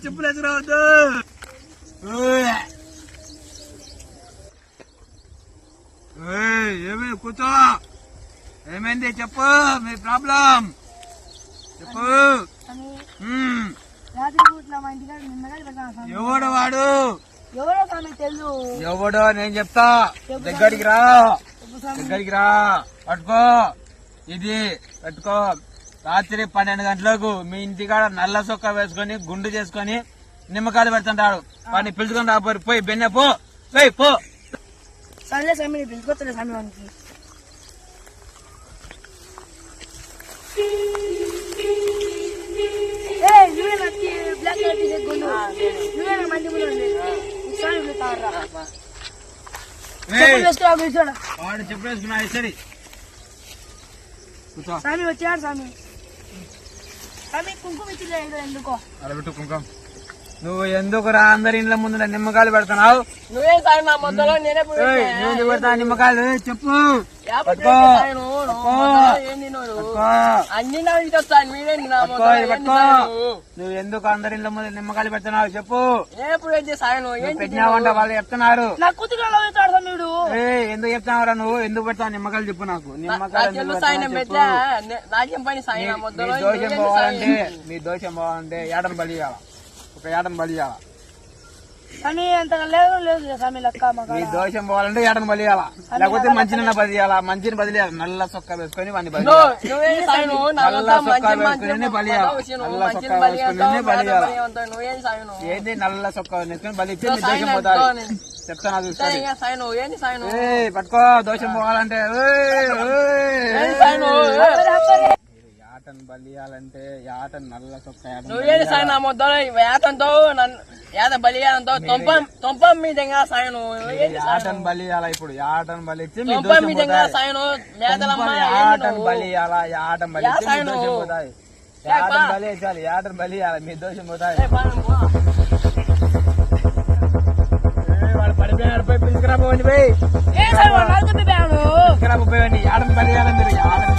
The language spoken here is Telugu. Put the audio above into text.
చెప్పులు ఎదురవద్దు. ఏమి కూర్చో, ఏమైంది చెప్పు, మీ ప్రాబ్లం చెప్పు. ఎవడు వాడు? ఎవడో నేను చెప్తా. దగ్గరికి రా, దగ్గరికి రా. పట్టుకో, ఇది పెట్టుకో. రాత్రి 12 గంటలకు మీ ఇంటికాడ నల్ల సొక్క వేసుకొని గుండు చేసుకొని నిమ్మకాయలు పెడుతుంటాడు. వాడిని పిలుచుకొని రాబోరు. పోయి బెన్నె పో, పోయి పో. సరే స్వామి, పిలుచుకోవట్లేదు స్వామి వానికి. బ్లాక్ కలర్ టీషర్ట్ గుండు నువ్వేనా మంచి వాడు చెప్పు వేసుకున్నా సరే. స్వామి వచ్చాడు స్వామి. స్వామి కుంకుమ ఇచ్చి ఎందుకో అరబెట్టు కుంకుమ. నువ్వు ఎందుకురా అందరి ఇండ్ల ముందు నిమ్మకాయలు పెడుతున్నావు? నువ్వే సార్ నా మొదలో నేనే పెడతా నిమ్మకాయలు చెప్పు. అన్ని నువ్వు ఎందుకు అందరి ఇండ్ల ముందు నిమ్మకాయలు పెడుతున్నావు చెప్పు. ఎప్పుడైతే సాయను పెట్టినావంట వాళ్ళు చెప్తున్నారు. నా కూతురు ఎందుకు చెప్తున్నావురా నువ్వు? ఎందుకు పెడతావు నిమ్మకాయలు చెప్పు నాకు. నిమ్మకాయలు దోషం పోవాలంటే మీ దోషం పోవాలంటే ఏడని బలి ఇవ్వాల, ఒక ఏడని బలి ఇవ్వాల. కానీ అంతగా లేదు లేదు స్వామి లెక్క. మీ దోషం పోవాలంటే ఏడని బలి ఇవ్వాలా, లేకపోతే మంచిని బదిలియాలా. మంచిని బదిలియాలి. నల్ల సొక్క వేసుకొని వాడిని బలి, నల్ల సొక్క వేసుకుని బలి ఇవ్వాలి. నల్ల సొక్క వేసుకుని బలి ఇవ్వాలి. ఏంది నల్ల సొక్క వేసుకొని బలి ఇస్తే మీ దోషం పోతాయి. చెప్తాను చూస్తాను. పట్టుకో, దోషం పోవాలంటే యాటను బలియాలంటే యాటను నల్ల సొక్క యాటను బలియాల. ఇప్పుడు యాటను బలిచ్చి మీ దోషం పోతాయి. యాటను బలియాలా, యాటను బలిచ్చి మీ దోషం పోతాయి. యాటను బలిచాలి, యాటను బలియాల, మీ దోషం పోతాయి. వాడు పడిపోయినాడు, పోయి పిలుచుకురా పోండి. పోయి పిలుచుకురా పోయి యాటను బలియాల. మీరు యాటను